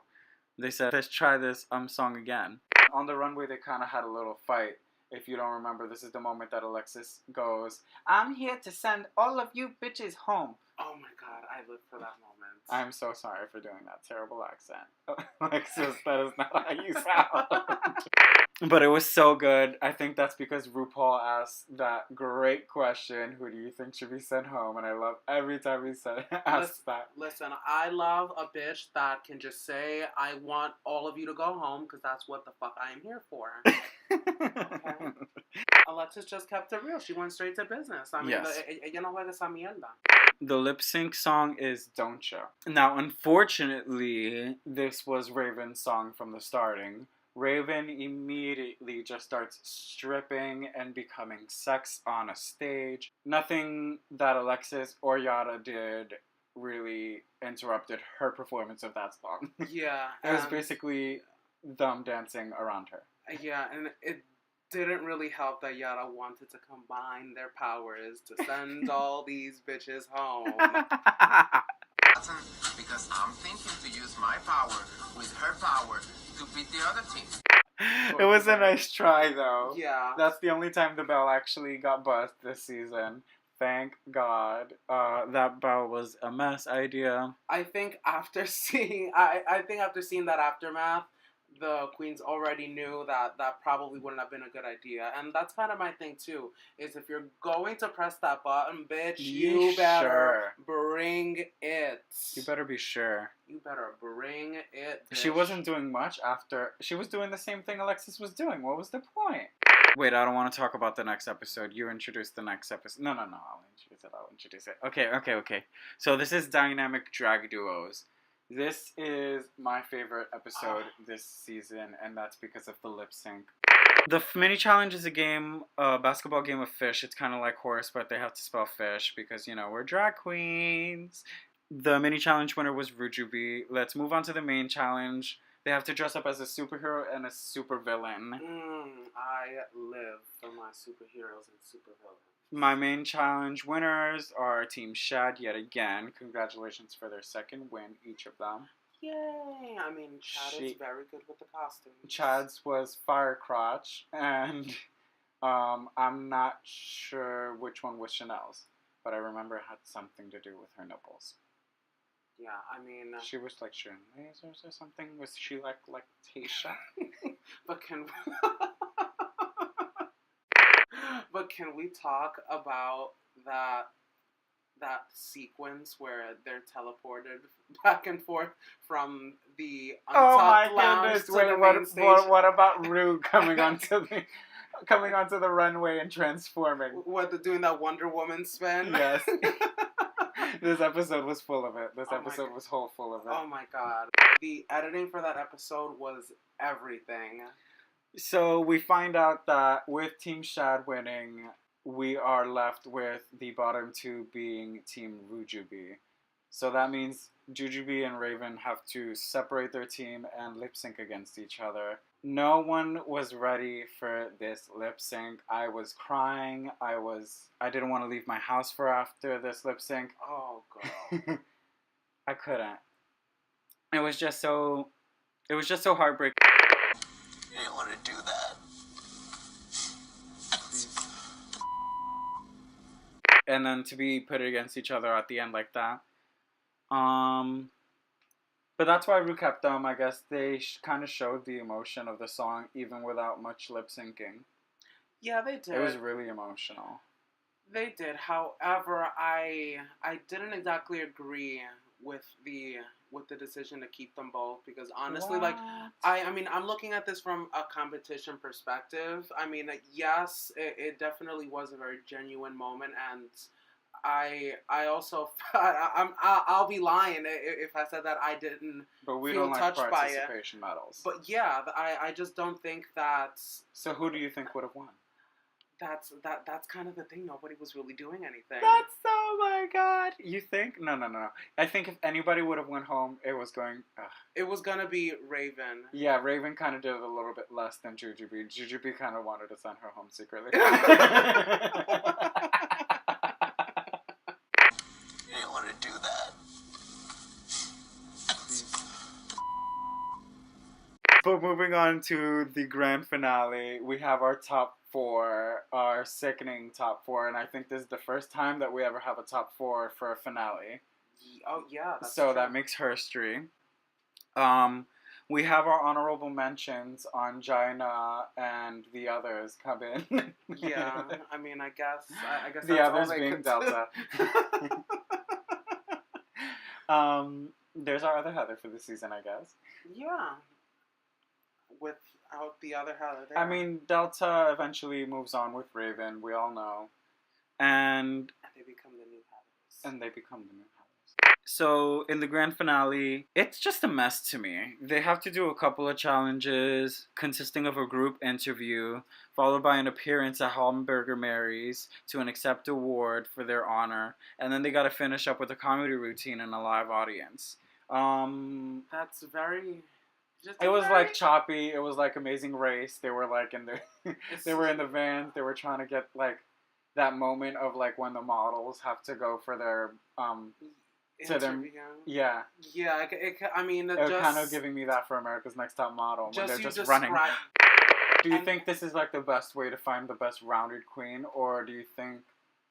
they said, let's try this song again. On the runway, they kind of had a little fight. If you don't remember, this is the moment that Alexis goes, I'm here to send all of you bitches home. Oh my god, I live for that moment. I'm so sorry for doing that terrible accent. Alexis, that is not how you sound. But it was so good. I think that's because RuPaul asked that great question, who do you think should be sent home? And I love every time he asks that. Listen, I love a bitch that can just say, I want all of you to go home, because that's what the fuck I am here for. Okay? Alexis just kept it real. She went straight to business. I mean, yes. Ella no juega esa mierda. The lip sync song is Don't Ya. Now, unfortunately, this was Raven's song from the starting. Raven immediately just starts stripping and becoming sex on a stage. Nothing that Alexis or Yara did really interrupted her performance of that song. Yeah. It was basically them dancing around her. Yeah, and it didn't really help that Yara wanted to combine their powers to send all these bitches home. Because I'm thinking to use my power with her power to beat the other team. It was a nice try, though. Yeah. That's the only time the bell actually got buzzed this season. Thank God. That bell was a mess idea. I think after seeing that aftermath, the queens already knew that probably wouldn't have been a good idea. And that's kind of my thing, too, is if you're going to press that button, bitch, you better bring it. You better be sure. You better bring it, bitch. She wasn't doing much after. She was doing the same thing Alexis was doing. What was the point? Wait, I don't want to talk about the next episode. You introduce the next episode. No. I'll introduce it. Okay. So this is Dynamic Drag Duos. This is my favorite episode this season, and that's because of the lip sync. The mini challenge is a basketball game of fish. It's kind of like horse, but they have to spell fish because, we're drag queens. The mini challenge winner was Rujubi. Let's move on to the main challenge. They have to dress up as a superhero and a supervillain. I live for my superheroes and supervillains. My main challenge winners are Team Shad yet again. Congratulations for their second win, each of them. Yay! I mean, Chad is very good with the costumes. Chad's was Fire Crotch, and I'm not sure which one was Chanel's, but I remember it had something to do with her nipples. Yeah, I mean... she was like shooting lasers or something. Was she like Tasha? But can we talk about that sequence where they're teleported back and forth from the untucked lounge to the main stage? What about Rue coming onto the runway and transforming? What, doing that Wonder Woman spin? Yes. This episode was full of it. This episode was full of it. Oh my god. The editing for that episode was everything. So we find out that with Team Shad winning, we are left with the bottom 2 being Team Rujubi. So that means Jujubee and Raven have to separate their team and lip sync against each other. No one was ready for this lip sync. I was crying. I didn't want to leave my house for after this lip sync. Oh, girl. I couldn't. It was just so heartbreaking. You didn't want to do that. And then to be put against each other at the end like that. But that's why Ru kept them. I guess they kind of showed the emotion of the song even without much lip syncing. Yeah, they did. It was really emotional. They did. However, I didn't exactly agree with the decision to keep them both because honestly, I mean, I'm looking at this from a competition perspective. I mean, yes, it definitely was a very genuine moment, and I also I'll be lying if I said that I didn't but we feel don't touched like by it. participation medals. But yeah, I just don't think that. So who do you think would have won? That's kind of the thing. Nobody was really doing anything. That's, oh my god. You think? No. I think if anybody would have went home, it was going... It was gonna be Raven. Yeah, Raven kind of did a little bit less than Jujubee. Jujubee kind of wanted to send her home secretly. You didn't want to do that. But moving on to the grand finale, we have our top 4, our sickening top 4, and I think this is the first time that we ever have a top 4 for a finale. Oh yeah. That's So true. that makes history. We have our honorable mentions on Jaina and the others come in. Yeah, I mean, I guess the that's others all they being could Delta. There's our other Heather for the season, I guess. Yeah. Without the other Heather there. I mean, Delta eventually moves on with Raven, we all know. And they become the new Heathers. So, in the grand finale, it's just a mess to me. They have to do a couple of challenges consisting of a group interview, followed by an appearance at Hamburger Mary's to an accept award for their honor, and then they gotta finish up with a comedy routine in a live audience. That's very... It was like choppy. It was like Amazing Race. They were like in the, they were in the van. They were trying to get like that moment of like when the models have to go for their to them. Yeah. Yeah. I mean, it was kind of giving me that for America's Next Top Model when they're just running. Do you think this is like the best way to find the best rounded queen, or do you think?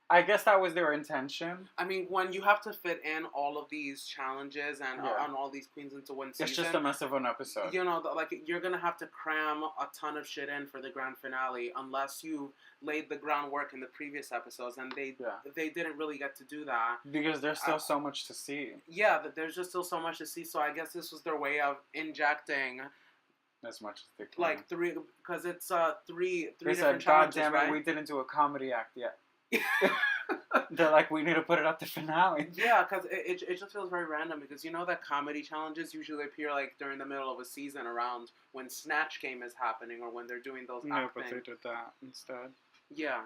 I guess that was their intention. I mean, when you have to fit in all of these challenges and on all these queens into one season, it's just a mess of an episode. You know, like you're gonna have to cram a ton of shit in for the grand finale, unless you laid the groundwork in the previous episodes, and they didn't really get to do that because there's still so much to see. Yeah, there's just still so much to see. So I guess this was their way of injecting as much as they can. Like 3, because it's three they different said, challenges, God damn it, right? we didn't do a comedy act yet. They're like, we need to put it at the finale. Yeah, because it just feels very random, because you know that comedy challenges usually appear like during the middle of a season, around when Snatch Game is happening or when they're doing those No, act but things. they did that instead. Yeah.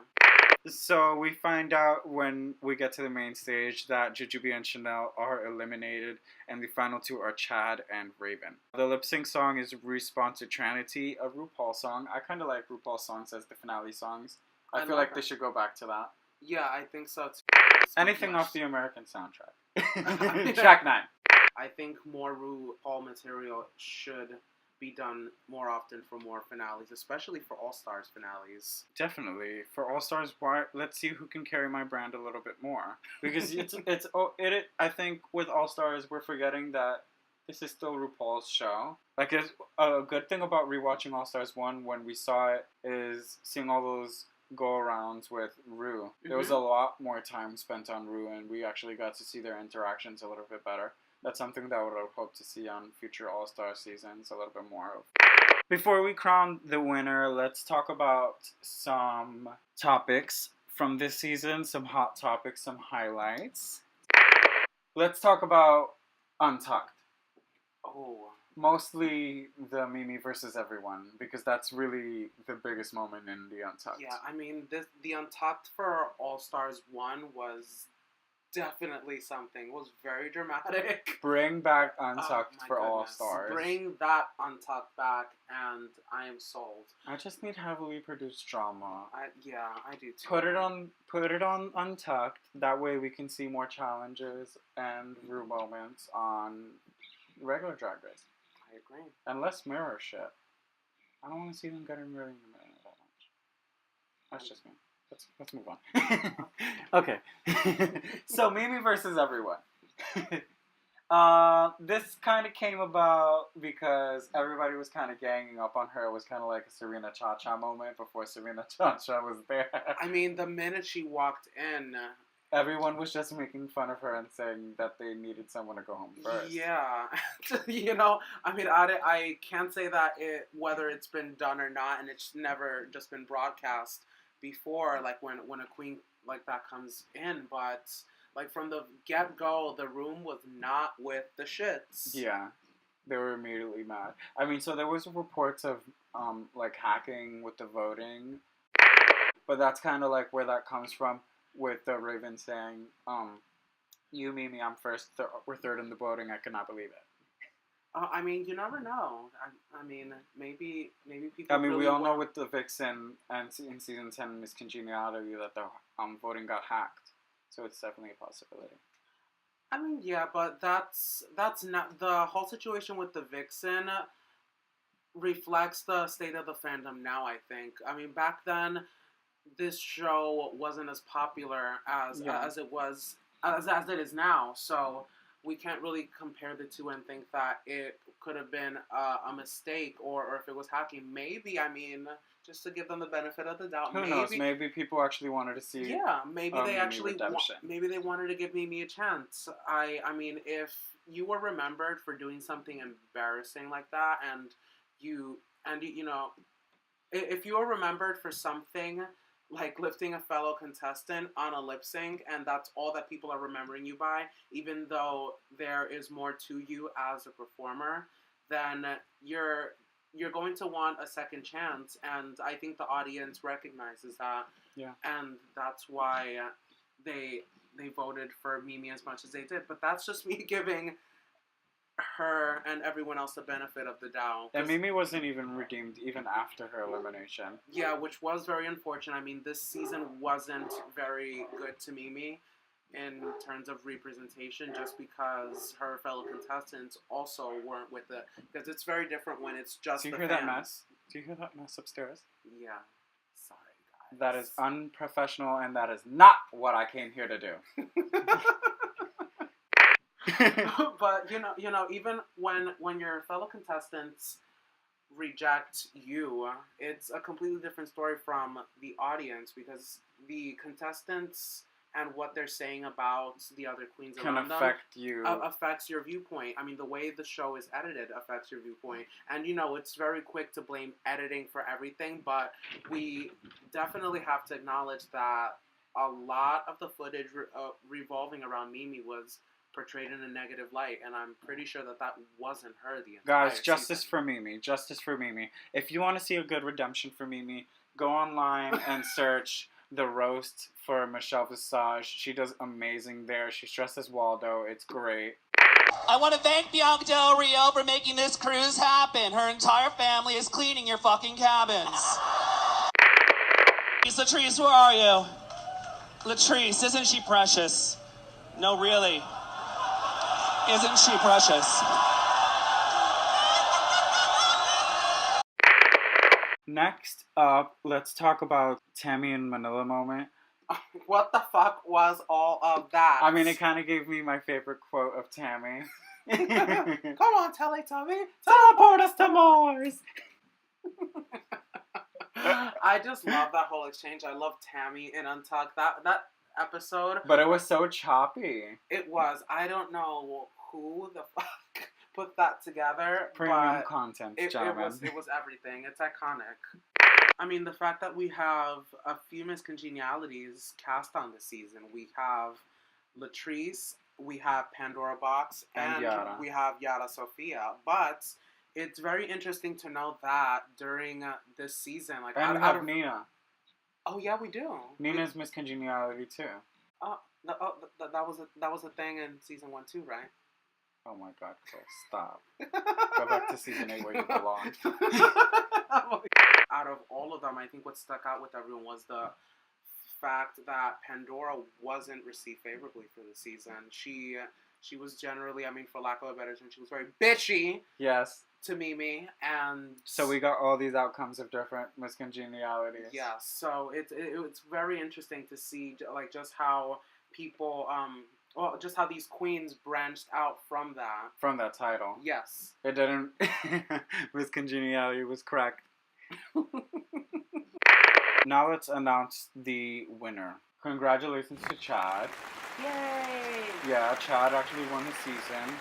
So we find out when we get to the main stage that Jujubee and Chanel are eliminated, and the final 2 are Chad and Raven. The lip sync song is Response to Trinity, a Rupaul song. I kind of like Rupaul songs as the finale songs. I feel like they should go back to that. Yeah, I think so too. Anything off the American soundtrack. Track 9. I think more RuPaul material should be done more often for more finales, especially for All Stars finales. Definitely. For All Stars, let's see who can carry my brand a little bit more. Because I think with All Stars, we're forgetting that this is still RuPaul's show. Like, it's a good thing about rewatching All Stars 1 when we saw it is seeing all those go-arounds with Ru. Mm-hmm. There was a lot more time spent on Ru, and we actually got to see their interactions a little bit better. That's something that I would hope to see on future All-Star seasons a little bit more of. Before we crown the winner, let's talk about some topics from this season, some hot topics, some highlights. Let's talk about Untucked. Oh. Mostly the Mimi versus everyone, because that's really the biggest moment in the Untucked. Yeah, I mean, the Untucked for All Stars 1 was definitely something. It was very dramatic. Bring back Untucked for All Stars. Bring that Untucked back, and I am sold. I just need heavily produced drama. I do too. Put it on Untucked. That way we can see more challenges and Ru moments on regular Drag Race. I agree. And less mirror shit. I don't want to see them getting really in the mirror that much. That's just me. Let's move on. Okay. So Mimi versus everyone. This kind of came about because everybody was kind of ganging up on her. It was kind of like a Serena Cha-Cha moment before Serena Cha-Cha was there. I mean, the minute she walked in, everyone was just making fun of her and saying that they needed someone to go home first. Yeah. You know, I mean, I can't say that whether it's been done or not, and it's never just been broadcast before, like when a queen like that comes in, but like from the get-go, the room was not with the shits. Yeah. They were immediately mad. I mean, so there was reports of like hacking with the voting. But that's kind of like where that comes from with the Raven saying, you, Mimi, I'm first, we're third in the voting. I cannot believe it. I mean, you never know. I mean, maybe people. I mean, really we all know with the Vixen and in season 10 Miss Congeniality that the voting got hacked, so it's definitely a possibility. I mean, yeah, but that's not the whole situation with the Vixen. Reflects the state of the fandom now. I think. I mean, back then, this show wasn't as popular as it was as it is now. So we can't really compare the two and think that it could have been a mistake or if it was hacking. Maybe, I mean, just to give them the benefit of the doubt. Who knows? Maybe people actually wanted to see. Yeah, maybe they actually redemption. Maybe they wanted to give Mimi a chance. I mean, if you were remembered for doing something embarrassing like that, and you know, if you were remembered for something like lifting a fellow contestant on a lip sync, and that's all that people are remembering you by, even though there is more to you as a performer, then you're going to want a second chance, and I think the audience recognizes that. Yeah. And that's why they voted for Mimi as much as they did. But that's just me giving her and everyone else the benefit of the doubt. And Mimi wasn't even redeemed even after her elimination. Yeah, which was very unfortunate. I mean, this season wasn't very good to Mimi in terms of representation, just because her fellow contestants also weren't with it. Because it's very different when it's just Do you the hear fans. that mess? Do you hear that mess upstairs? Yeah. Sorry, guys. That is unprofessional, and that is not what I came here to do. But you know, even when your fellow contestants reject you, it's a completely different story from the audience, because the contestants and what they're saying about the other queens Can around affect you. affects your viewpoint. I mean, the way the show is edited affects your viewpoint. And, you know, it's very quick to blame editing for everything, but we definitely have to acknowledge that a lot of the footage revolving around Mimi was portrayed in a negative light, and I'm pretty sure that wasn't her the entire Guys, justice season. for Mimi. Justice for Mimi. If you want to see a good redemption for Mimi, go online and search the roast for Michelle Visage. She does amazing there. She's dressed as Waldo. It's great. I want to thank Bianca Del Rio for making this cruise happen. Her entire family is cleaning your fucking cabins. Latrice, where are you? Latrice, isn't she precious? No, really. Isn't she precious? Next up, let's talk about Tammy and Manila moment. What the fuck was all of that? I mean, it kind of gave me my favorite quote of Tammy. Come on, Teletubby. Teleport us to Mars! I just love that whole exchange. I love Tammy in Untucked. That episode. But it was so choppy. It was. I don't know who the fuck put that together. Premium but content, it gentlemen. was everything. It's iconic. I mean, the fact that we have a few Miss Congenialities cast on this season. We have Latrice, we have Pandora Box, and Yara. we have Yara Sofia. But it's very interesting to know that during this season, like, And we have Nina. Oh yeah, we do. Nina's Miss Congeniality too. That was a thing in season 1 too, right? Oh my god, Chris, stop. Go back to season 8 where you belong. Out of all of them, I think what stuck out with everyone was the fact that Pandora wasn't received favorably for the season. She was generally, I mean, for lack of a better term, she was very bitchy. Yes. To Mimi, and so we got all these outcomes of different Miss Congenialities. Yeah, so it's very interesting to see, like, just how people, just how these queens branched out from that. From that title. Yes. It didn't. Miss Congeniality was correct. Now let's announce the winner. Congratulations to Chad. Yay! Yeah, Chad actually won the season.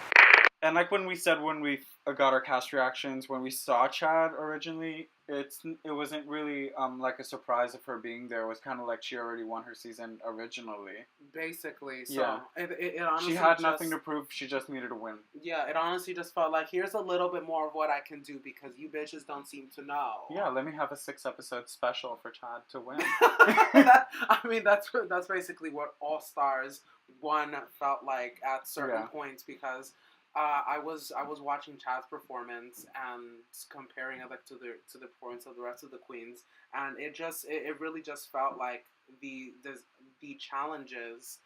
And like when we said when we got our cast reactions when we saw Chad originally, it wasn't really like a surprise of her being there. It was kind of like she already won her season originally. Basically, so Yeah. it honestly She had just, nothing to prove. She just needed to win. Yeah, it honestly just felt like here's a little bit more of what I can do because you bitches don't seem to know. Yeah, let me have a 6-episode special for Chad to win. I mean, that's basically what All Stars 1 felt like at certain points because I was watching Chad's performance and comparing it like to the performance of the rest of the queens, and it really just felt like the challenges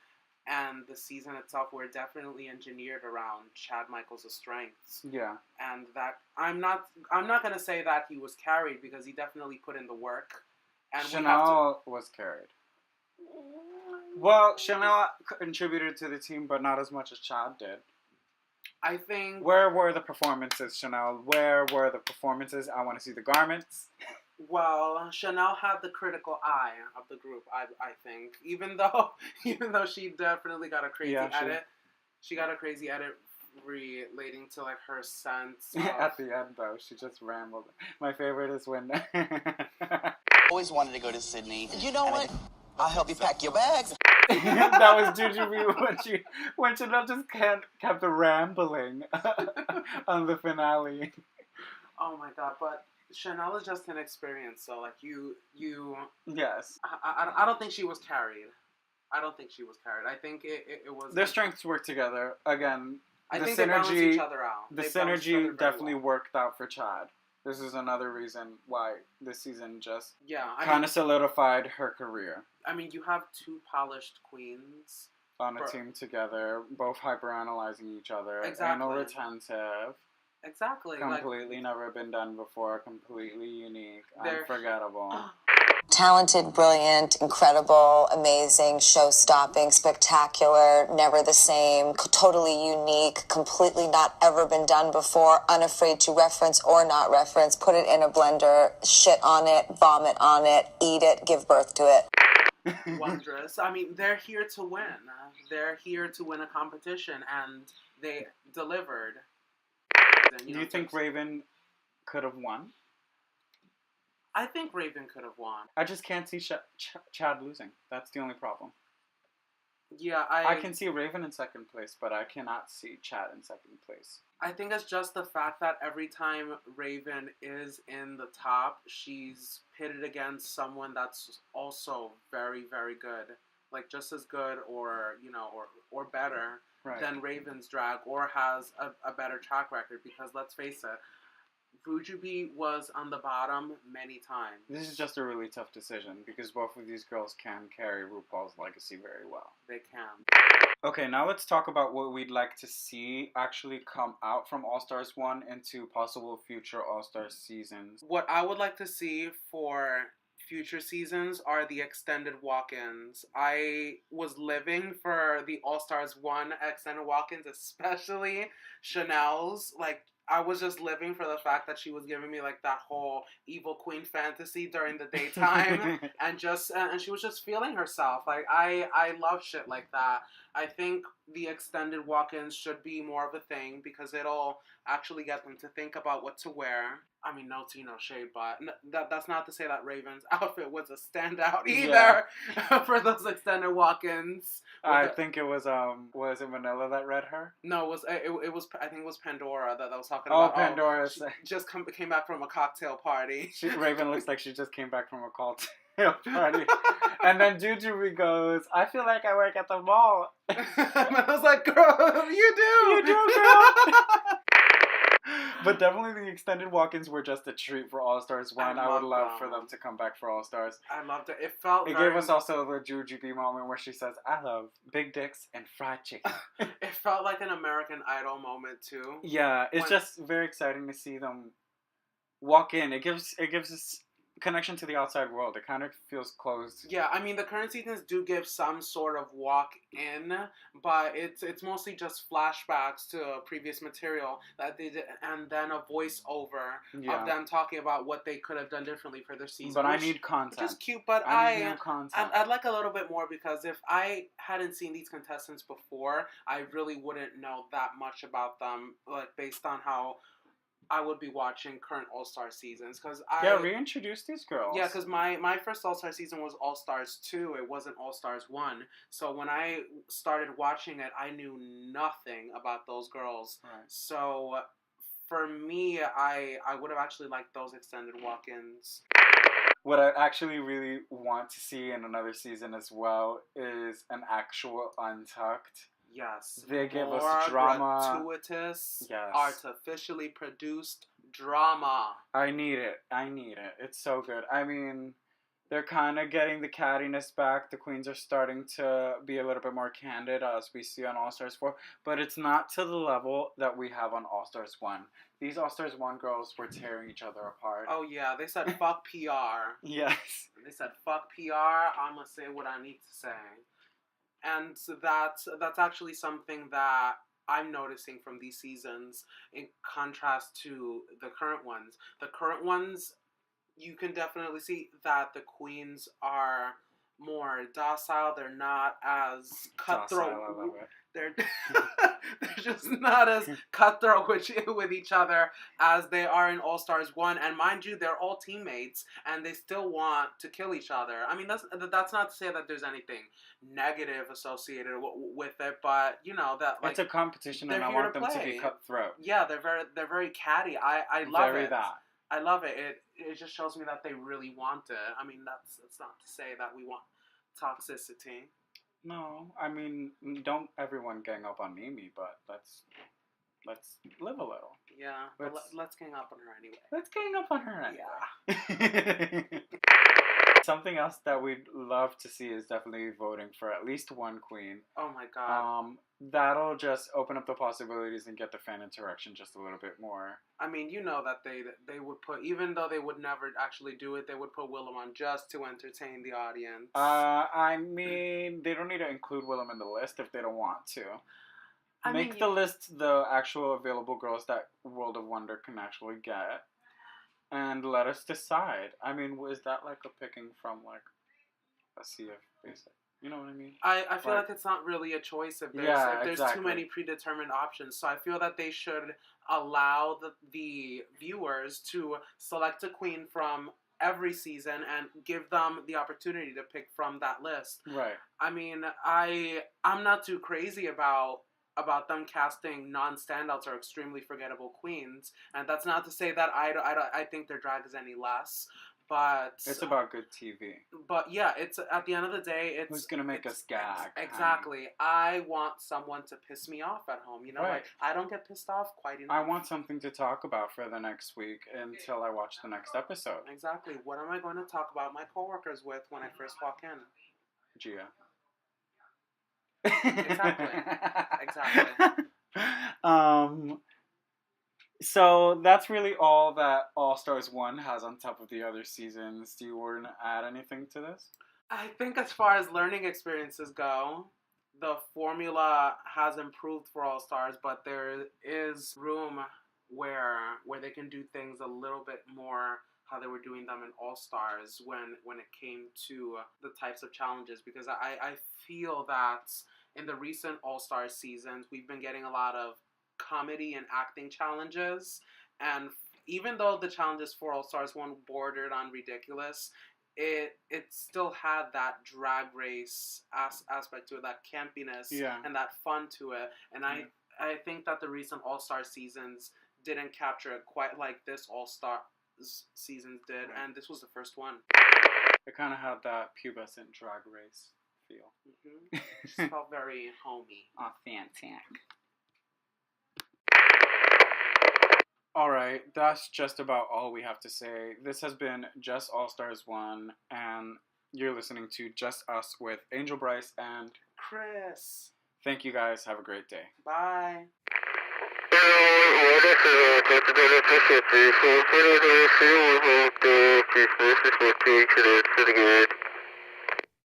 and the season itself were definitely engineered around Chad Michaels' strengths. Yeah. And that I'm not gonna say that he was carried because he definitely put in the work. And Chanel was carried. Well, Chanel contributed to the team, but not as much as Chad did. I think... Where were the performances, Chanel? Where were the performances? I want to see the garments. Well, Chanel had the critical eye of the group, I think. Even though she definitely got a crazy edit. She got a crazy edit relating to like her sense of... At the end, though, she just rambled. My favorite is when... Always wanted to go to Sydney. You know what? I'll help you pack your bags. That was Jujubee when Chanel just kept rambling on the finale. Oh my god, but Chanel is just inexperienced, so like you Yes. I don't think she was carried. I think it was... Their strengths work together. Again, I think they balance each other out. The synergy definitely worked out for Chad. This is another reason why this season just kind of solidified her career. I mean, you have two polished queens on a team together, both hyperanalyzing each other, anal retentive. Exactly. Completely never been done before, completely unique, unforgettable. Talented, brilliant, incredible, amazing, show-stopping, spectacular, never the same, totally unique, completely not ever been done before, unafraid to reference or not reference, put it in a blender, shit on it, vomit on it, eat it, give birth to it. Wondrous. I mean, they're here to win. They're here to win a competition, and they delivered. Do you think Raven could have won? I think Raven could have won. I just can't see Chad losing. That's the only problem. Yeah, I can see Raven in second place, but I cannot see Chad in second place. I think it's just the fact that every time Raven is in the top, she's pitted against someone that's also very, very good. Like, just as good or better than Raven's drag, or has a better track record. Because, let's face it, Jujubee was on the bottom many times. This is just a really tough decision because both of these girls can carry RuPaul's legacy very well. They can. Okay, now let's talk about what we'd like to see actually come out from All Stars 1 into possible future All Stars seasons. What I would like to see for future seasons are the extended walk-ins. I was living for the All Stars 1 extended walk-ins, especially Chanel's. Like, I was just living for the fact that she was giving me like that whole evil queen fantasy during the daytime, and she was just feeling herself. Like I love shit like that. I think the extended walk-ins should be more of a thing because it'll actually get them to think about what to wear. I mean, no tea, no shade, but that's not to say that Raven's outfit was a standout either for those extended walk-ins. I think it was it Manila that read her? No, it was I think it was Pandora that was talking about. Oh, Pandora she just came back from a cocktail party. Raven looks like she just came back from a cocktail party. And then Jujubee goes, I feel like I work at the mall. And I was like, girl, you do. You do, girl. But definitely the extended walk-ins were just a treat for All Stars 1. I would love for them to come back for All Stars. I loved it. It gave us also the Jujubee moment where she says, I love big dicks and fried chicken. It felt like an American Idol moment too. Yeah, it's just very exciting to see them walk in. It gives us connection to the outside world. It kind of feels closed. Yeah, I mean the current seasons do give some sort of walk in, but it's mostly just flashbacks to previous material that they did, and then a voiceover of them talking about what they could have done differently for their season. But I need content. Which is cute, but I need content. I'd like a little bit more, because if I hadn't seen these contestants before, I really wouldn't know that much about them, like based on how I would be watching current All-Star seasons, because reintroduce these girls. Yeah, because my first All-Star season was All-Stars 2. It wasn't All-Stars 1. So when I started watching it, I knew nothing about those girls. Right. So for me, I would have actually liked those extended walk-ins. What I actually really want to see in another season as well is an actual Untucked. Yes. They give more us drama. Gratuitous, yes. Artificially produced drama. I need it. It's so good. I mean, they're kind of getting the cattiness back. The queens are starting to be a little bit more candid, as we see on All Stars 4. But it's not to the level that we have on All Stars 1. These All Stars 1 girls were tearing each other apart. Oh, yeah. They said, fuck PR. Yes. They said, fuck PR. I'm going to say what I need to say. And that's actually something that I'm noticing from these seasons in contrast to the current ones. The current ones, you can definitely see that the queens are more docile. They're not as cutthroat. Docile, I love it. They're just not as cutthroat with each other as they are in All Stars 1. And mind you, they're all teammates, and they still want to kill each other. I mean, that's not to say that there's anything negative associated with it, but you know that like, it's a competition, and I want them to be cutthroat. Yeah, they're very catty. I love it. That. I love it. It just shows me that they really want it. I mean, that's not to say that we want toxicity. No, I mean, don't everyone gang up on Mimi, but let's live a little. Yeah, but let's gang up on her anyway. Let's gang up on her anyway. Yeah. Something else that we'd love to see is definitely voting for at least one queen. Oh my god. That'll just open up the possibilities and get the fan interaction just a little bit more. I mean, you know that they would put, even though they would never actually do it, they would put Willem on just to entertain the audience. I mean, they don't need to include Willem in the list if they don't want to. Make the list the actual available girls that World of Wonder can actually get. And let us decide. I mean, is that like a picking from like a sea of basic? You know what I mean? I feel like it's not really a choice if there's too many predetermined options. So I feel that they should allow the viewers to select a queen from every season and give them the opportunity to pick from that list. Right. I mean, I'm not too crazy about them casting non-standouts or extremely forgettable queens, and that's not to say that I think their drag is any less, but it's about good TV. But yeah, it's at the end of the day, it's who's gonna make us gag. Exactly. I want someone to piss me off at home. You know, right. Like I don't get pissed off quite enough. I want something to talk about for the next week until I watch the next episode. Exactly. What am I going to talk about my coworkers with when I first walk in? Gia. Exactly. So that's really all that All Stars 1 has on top of the other seasons. Do you want to add anything to this? I think as far as learning experiences go, the formula has improved for All Stars, but there is room where they can do things a little bit more how they were doing them in All Stars when it came to the types of challenges, because I feel that in the recent All Stars seasons we've been getting a lot of comedy and acting challenges, and even though the challenges for All Stars 1 bordered on ridiculous, it still had that drag race aspect to it, that campiness and that fun to it, and I think that the recent All Star seasons didn't capture it quite like this All Star seasons did, and this was the first one. It kind of had that pubescent drag race feel. Mm-hmm. It just felt very homey. Authentic. Alright, that's just about all we have to say. This has been Just All Stars 1, and you're listening to Just Us with Angel, Bryce, and Chris. Thank you guys. Have a great day. Bye. Pretty good.